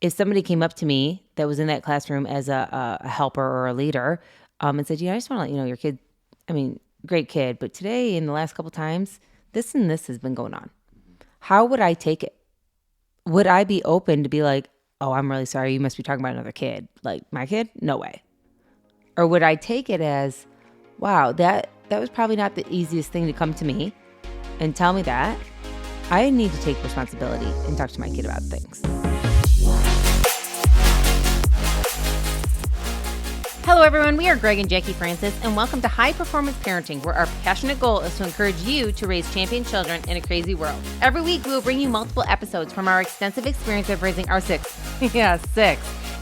if somebody came up to me that was in that classroom as a helper or a leader and said, I just want to let you know your kid, great kid, but today in the last couple times, this and this has been going on. How would I take it? Would I be open to be like, oh, I'm really sorry, you must be talking about another kid. Like, my kid? No way. Or would I take it as, wow, that was probably not the easiest thing to come to me and tell me that. I need to take responsibility and talk to my kid about things. Hello, everyone. We are Greg and Jacquie Francis, and welcome to High Performance Parenting, where our passionate goal is to encourage you to raise champion children in a crazy world. Every week, we will bring you multiple episodes from our extensive experience of raising our six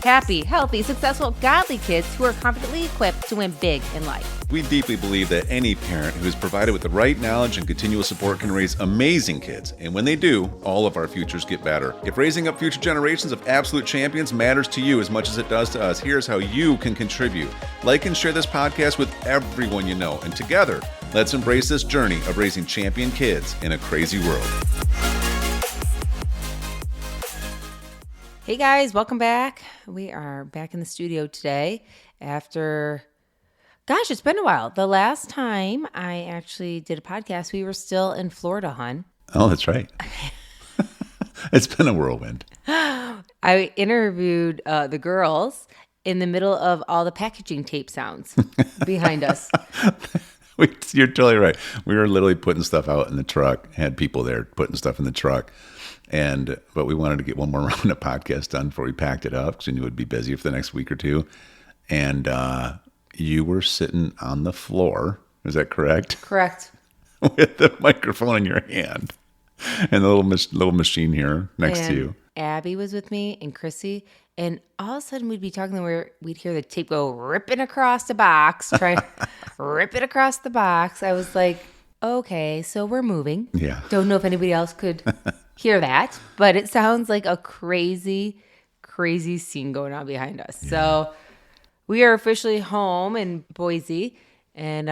happy, healthy, successful, godly kids who are confidently equipped to win big in life. We deeply believe that any parent who is provided with the right knowledge and continual support can raise amazing kids. And when they do, all of our futures get better. If raising up future generations of absolute champions matters to you as much as it does to us, here's how you can contribute. Like and share this podcast with everyone you know. And together, let's embrace this journey of raising champion kids in a crazy world. Hey guys, welcome back. We are back in the studio today after... Gosh, it's been a while. The last time I actually did a podcast, we were still in Florida, hon. Oh, that's right. It's been a whirlwind. I interviewed the girls in the middle of all the packaging tape sounds behind us. You're totally right. We were literally putting stuff out in the truck, had people there putting stuff in the truck. But we wanted to get one more round of podcast done before we packed it up because we knew we'd be busy for the next week or two. And you were sitting on the floor. Is that correct? Correct. With the microphone in your hand and the little machine here next to you. Abby was with me and Chrissy. And all of a sudden we'd be talking where we'd hear the tape go ripping across the box, trying to rip it across the box. I was like, okay, so we're moving. Yeah. Don't know if anybody else could hear that, but it sounds like a crazy, crazy scene going on behind us. Yeah. So we are officially home in Boise, and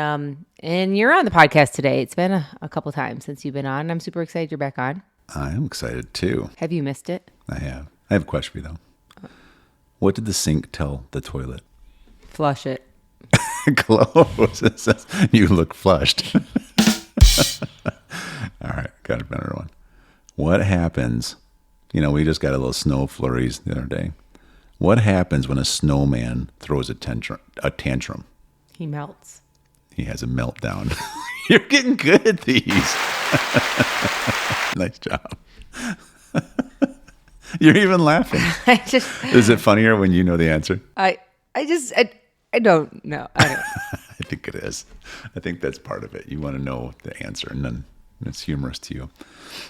you're on the podcast today. It's been a couple times since you've been on. I'm super excited you're back on. I am excited too. Have you missed it? I have. I have a question for you though. What did the sink tell the toilet? Flush it. Close. It says, you look flushed. All right, got a better one. What happens? We just got a little snow flurries the other day. What happens when a snowman throws a tantrum? He melts. He has a meltdown. You're getting good at these. Nice job. You're even laughing. Is it funnier when you know the answer? I don't know. I don't. I think it is. I think that's part of it. You want to know the answer, and then it's humorous to you.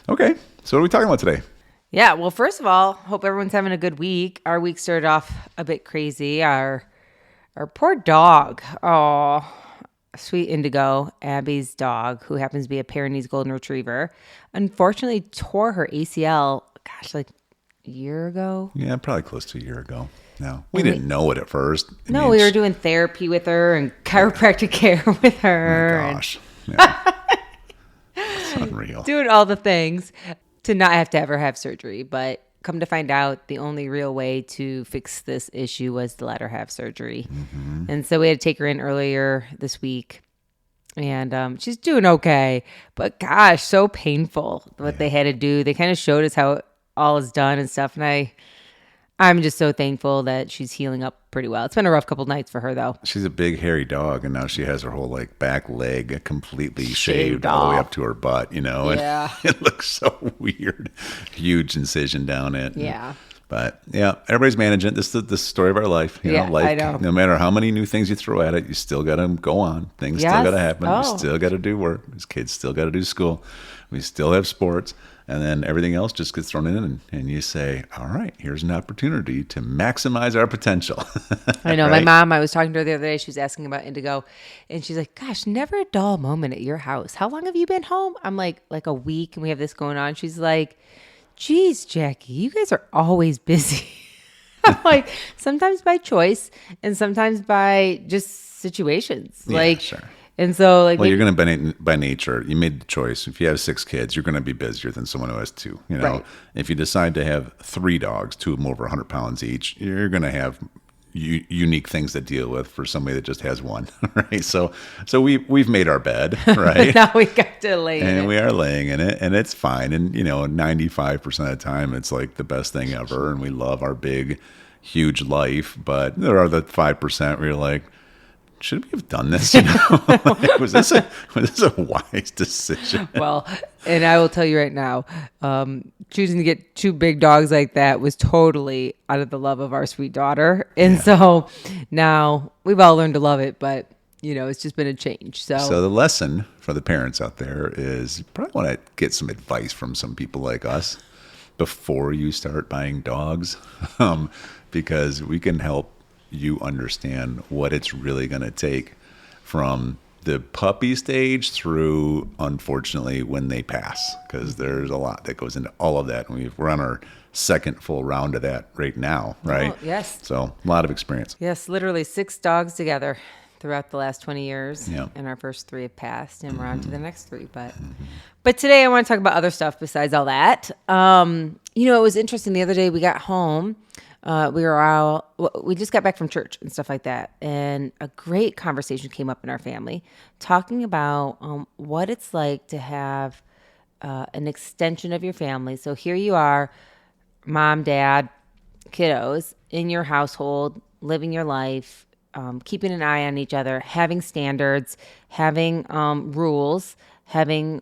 Okay, so what are we talking about today? Yeah, well, first of all, hope everyone's having a good week. Our week started off a bit crazy. Our poor dog, sweet Indigo, Abby's dog, who happens to be a Pyrenees Golden Retriever, unfortunately tore her ACL, like a year ago. Yeah, probably close to a year ago. No, we didn't know it at first. No, we were doing therapy with her and chiropractic care with her. Oh my gosh. Yeah. It's unreal. Doing all the things to not have to ever have surgery. But come to find out, the only real way to fix this issue was to let her have surgery. Mm-hmm. And so we had to take her in earlier this week. And she's doing okay. But gosh, so painful what they had to do. They kind of showed us how it all is done and stuff. And I'm just so thankful that she's healing up pretty well. It's been a rough couple nights for her, though. She's a big, hairy dog, and now she has her whole back leg completely shaved all the way up to her butt, Yeah. And it looks so weird. Huge incision down it. Yeah. But, yeah, everybody's managing it. This is the story of our life. Life, I know. No matter how many new things you throw at it, you still got to go on. Things still got to happen. We still got to do work. These kids still got to do school. We still have sports. And then everything else just gets thrown in, and you say, all right, here's an opportunity to maximize our potential. I know. Right? My mom, I was talking to her the other day. She was asking about Indigo. And she's like, gosh, never a dull moment at your house. How long have you been home? I'm like a week, and we have this going on. She's like, geez, Jackie, you guys are always busy. I'm like, sometimes by choice and sometimes by just situations. Yeah, sure. And so like Well, you're going to by nature. You made the choice. If you have 6 kids, you're going to be busier than someone who has 2. right. If you decide to have 3 dogs, 2 of them over 100 pounds each, you're going to have unique things to deal with for somebody that just has 1, right? So we've made our bed, right? Now we got to lay in And it. we are laying in it, and it's fine. And 95% of the time, it's like the best thing ever, and we love our big, huge life. But there are the 5% where you're like, should we have done this? Like, was this a wise decision? Well, and I will tell you right now, choosing to get 2 big dogs like that was totally out of the love of our sweet daughter. And so now we've all learned to love it, but it's just been a change. So the lesson for the parents out there is you probably want to get some advice from some people like us before you start buying dogs, because we can help you understand what it's really going to take from the puppy stage through, unfortunately, when they pass, because there's a lot that goes into all of that. And we're on our second full round of that right now, right? Oh, yes. So a lot of experience. Yes, literally 6 dogs together throughout the last 20 years. Yeah. And our first 3 have passed, and we're on to the next 3. But today I want to talk about other stuff besides all that. It was interesting. The other day we got home. We just got back from church and stuff like that. And a great conversation came up in our family talking about what it's like to have an extension of your family. So here you are, mom, dad, kiddos in your household, living your life, keeping an eye on each other, having standards, having rules, having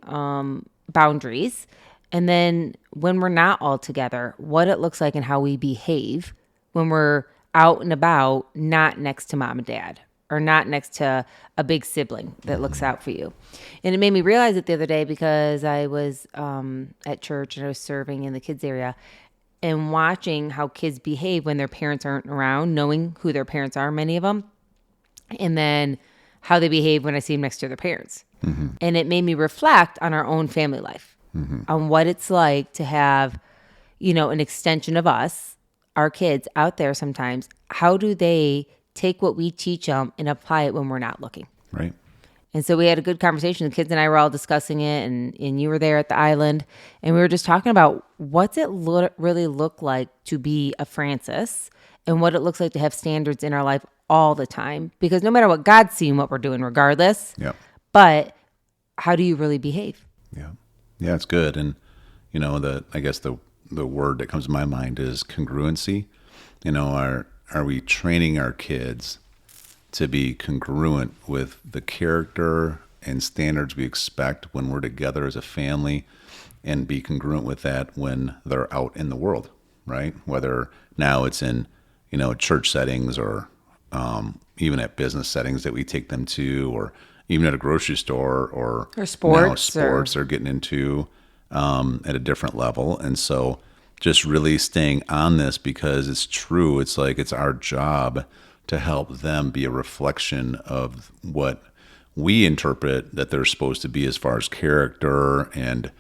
boundaries. And then when we're not all together, what it looks like and how we behave when we're out and about, not next to mom and dad or not next to a big sibling that looks out for you. And it made me realize it the other day because I was at church and I was serving in the kids area and watching how kids behave when their parents aren't around, knowing who their parents are, many of them, and then how they behave when I see them next to their parents. And it made me reflect on our own family life, on what it's like to have, an extension of us, our kids out there sometimes. How do they take what we teach them and apply it when we're not looking? Right. And so we had a good conversation. The kids and I were all discussing it, and you were there at the island, and we were just talking about what's it really look like to be a Francis and what it looks like to have standards in our life all the time. Because no matter what, God's seeing what we're doing regardless. Yeah. But how do you really behave? Yeah. Yeah, it's good. And, I guess the word that comes to my mind is congruency. Are we training our kids to be congruent with the character and standards we expect when we're together as a family, and be congruent with that when they're out in the world, right? Whether now it's in, church settings or even at business settings that we take them to, or even at a grocery store or sports. Now sports are getting into at a different level. And so just really staying on this, because it's true. It's like it's our job to help them be a reflection of what we interpret that they're supposed to be as far as character and,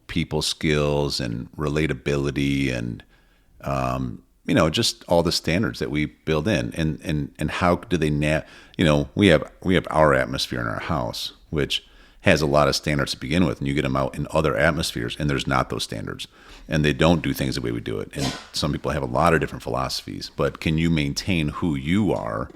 people skills and relatability and, just all the standards that we build in, and how do they we have our atmosphere in our house, which has a lot of standards to begin with, and you get them out in other atmospheres and there's not those standards, and they don't do things the way we do it. And some people have a lot of different philosophies, but can you maintain who you are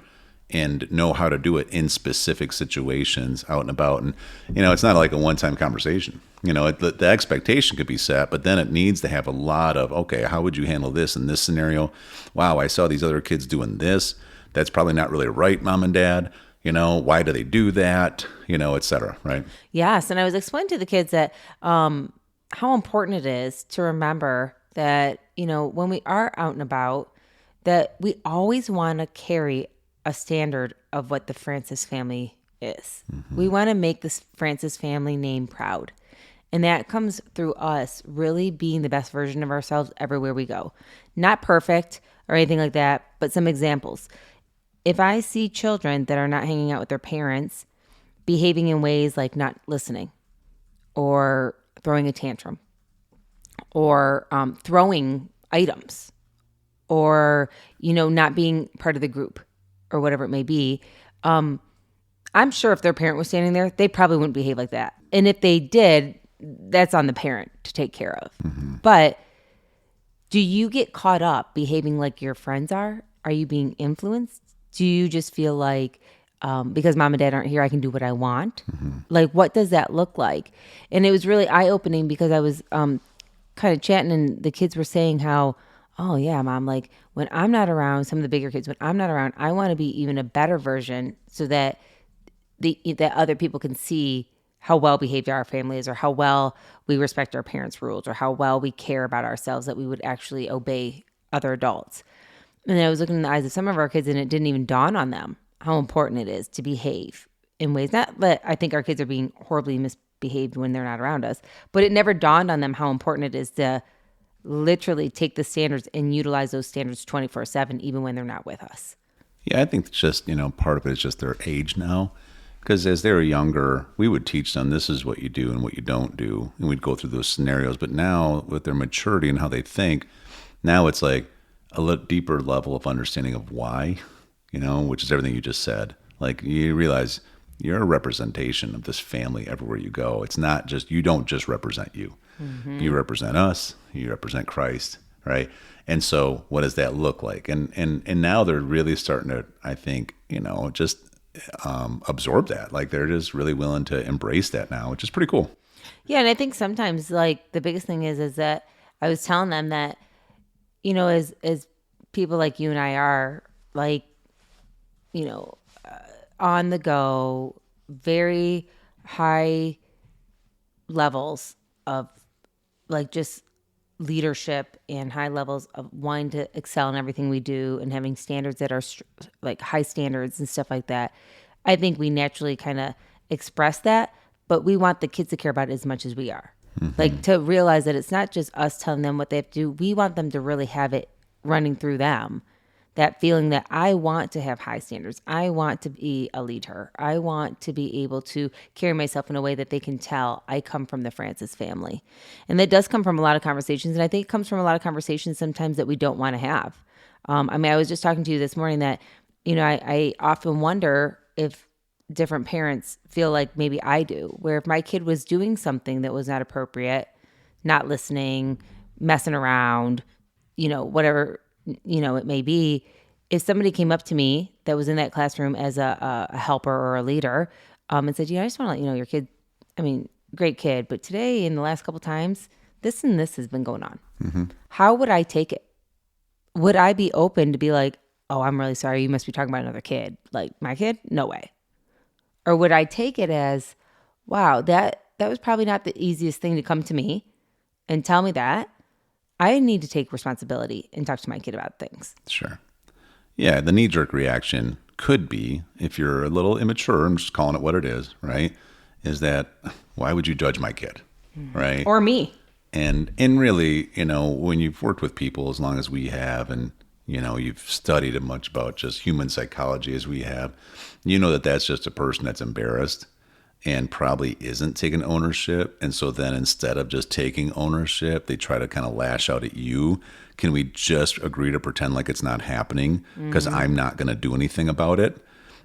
and know how to do it in specific situations out and about? And, it's not like a one-time conversation. The expectation could be set, but then it needs to have a lot of, okay, how would you handle this in this scenario? Wow, I saw these other kids doing this. That's probably not really right, mom and dad. Why do they do that? Et cetera, right? Yes. And I was explaining to the kids that how important it is to remember that, when we are out and about, that we always want to carry a standard of what the Francis family is. We want to make this Francis family name proud. And that comes through us really being the best version of ourselves everywhere we go. Not perfect or anything like that, but some examples. If I see children that are not hanging out with their parents, behaving in ways like not listening or throwing a tantrum or throwing items or, not being part of the group or whatever it may be, I'm sure if their parent was standing there, they probably wouldn't behave like that. And if they did, that's on the parent to take care of. But do you get caught up behaving like your friends are? Are you being influenced? Do you just feel like because mom and dad aren't here, I can do what I want? Like, what does that look like? And it was really eye opening because I was kind of chatting and the kids were saying how, oh, yeah, mom, like when I'm not around, some of the bigger kids, when I'm not around, I want to be even a better version so that that other people can see how well behaved our family is, or how well we respect our parents' rules, or how well we care about ourselves, that we would actually obey other adults. And then I was looking in the eyes of some of our kids, and it didn't even dawn on them how important it is to behave in ways, not that I think our kids are being horribly misbehaved when they're not around us, but it never dawned on them how important it is to literally take the standards and utilize those standards 24/7, even when they're not with us. Yeah, I think it's just, part of it is just their age now. Because as they were younger, we would teach them this is what you do and what you don't do. And we'd go through those scenarios. But now, with their maturity and how they think, now it's like a little deeper level of understanding of why, which is everything you just said. Like you realize you're a representation of this family everywhere you go. It's not just, you don't just represent you. You represent us, you represent Christ, right? And so what does that look like? And now they're really starting to, I think, just absorb that. Like they're just really willing to embrace that now, which is pretty cool. Yeah, and I think sometimes like the biggest thing is that I was telling them that, as people like you and I are, like, on the go, very high levels of like just leadership and high levels of wanting to excel in everything we do and having standards that are like high standards and stuff like that. I think we naturally kind of express that, but we want the kids to care about it as much as we are. Like to realize that it's not just us telling them what they have to do. We want them to really have it running through them. That feeling that I want to have high standards. I want to be a leader. I want to be able to carry myself in a way that they can tell I come from the Francis family. And that does come from a lot of conversations. And I think it comes from a lot of conversations sometimes that we don't want to have. I was just talking to you this morning that, I often wonder if different parents feel like maybe I do, where if my kid was doing something that was not appropriate, not listening, messing around, whatever, it may be, if somebody came up to me that was in that classroom as a helper or a leader and said, I just want to let you know your kid, great kid, but today in the last couple times, this and this has been going on. How would I take it? Would I be open to be like, oh, I'm really sorry, you must be talking about another kid. Like my kid? No way. Or would I take it as, wow, that was probably not the easiest thing to come to me and tell me that. I need to take responsibility and talk to my kid about things. Sure. Yeah, the knee-jerk reaction could be, if you're a little immature, I'm just calling it what it is, right, is that, why would you judge my kid, right? Or me. And really, when you've worked with people as long as we have, and, you've studied as much about just human psychology as we have, that that's just a person that's embarrassed and probably isn't taking ownership. And so then instead of just taking ownership, they try to kind of lash out at you. Can we just agree to pretend like it's not happening because I'm not going to do anything about it?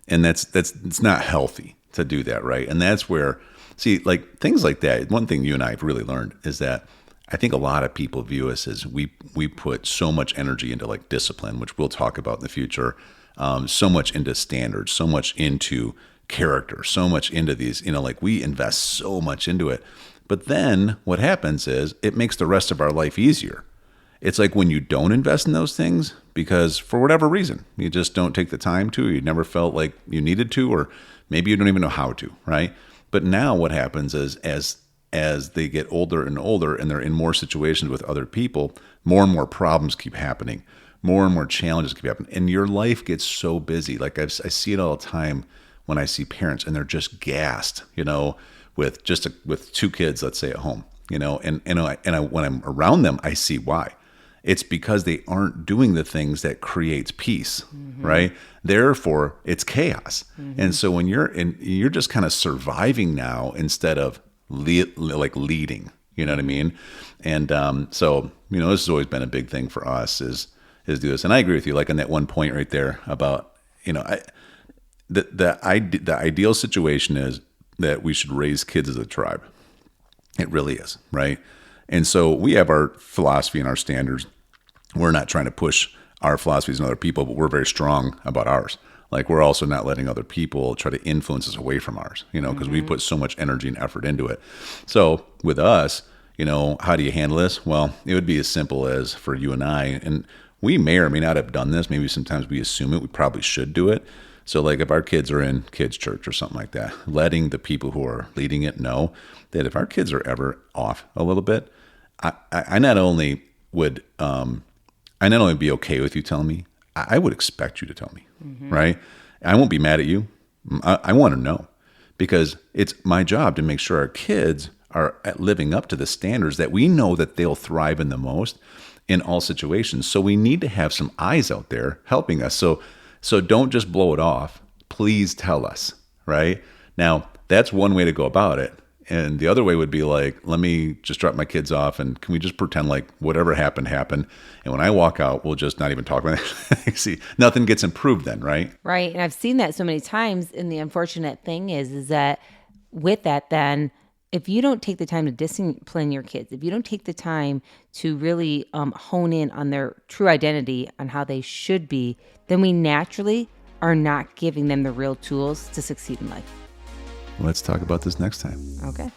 And that's it's not healthy to do that, right? And that's where, see, like things like that, one thing you and I have really learned is that I think a lot of people view us as we put so much energy into like discipline, which we'll talk about in the future, so much into standards, so much into character, so much into these, like we invest so much into it. But then what happens is it makes the rest of our life easier. It's like when you don't invest in those things because for whatever reason, you just don't take the time to, you never felt like you needed to, or maybe you don't even know how to, right? But now what happens is as they get older and older and they're in more situations with other people, more and more problems keep happening, more and more challenges keep happening. And your life gets so busy. Like I see it all the time when I see parents and they're just gassed, with two kids, let's say at home, and when I'm around them, I see why. It's because they aren't doing the things that creates peace, right? Therefore, it's chaos. And so when you're just kind of surviving now instead of leading, you know what I mean? And so, this has always been a big thing for us is do this. And I agree with you, like on that one point right there about, the ideal situation is that we should raise kids as a tribe. It really is, right? And so we have our philosophy and our standards. We're not trying to push our philosophies on other people, but we're very strong about ours. Like, we're also not letting other people try to influence us away from ours, because we put so much energy and effort into it. So with us, how do you handle this? Well, it would be as simple as for you and I, and we may or may not have done this. Maybe sometimes we assume it. We probably should do it. So like if our kids are in kids' church or something like that, letting the people who are leading it know that if our kids are ever off a little bit, I not only would be okay with you telling me, I would expect you to tell me, right? I won't be mad at you. I want to know, because it's my job to make sure our kids are living up to the standards that we know that they'll thrive in the most in all situations. So we need to have some eyes out there helping us. So don't just blow it off. Please tell us, right? Now, that's one way to go about it. And the other way would be like, let me just drop my kids off and can we just pretend like whatever happened. And when I walk out, we'll just not even talk about it. See, nothing gets improved then, right? Right. And I've seen that so many times. And the unfortunate thing is that with that, then if you don't take the time to discipline your kids, if you don't take the time to really hone in on their true identity, on how they should be, then we naturally are not giving them the real tools to succeed in life. Let's talk about this next time. Okay.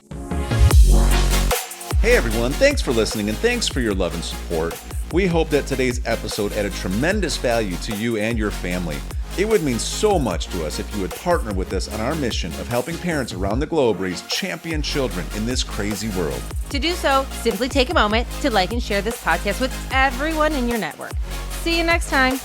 Hey everyone, thanks for listening and thanks for your love and support. We hope that today's episode added tremendous value to you and your family. It would mean so much to us if you would partner with us on our mission of helping parents around the globe raise champion children in this crazy world. To do so, simply take a moment to like and share this podcast with everyone in your network. See you next time.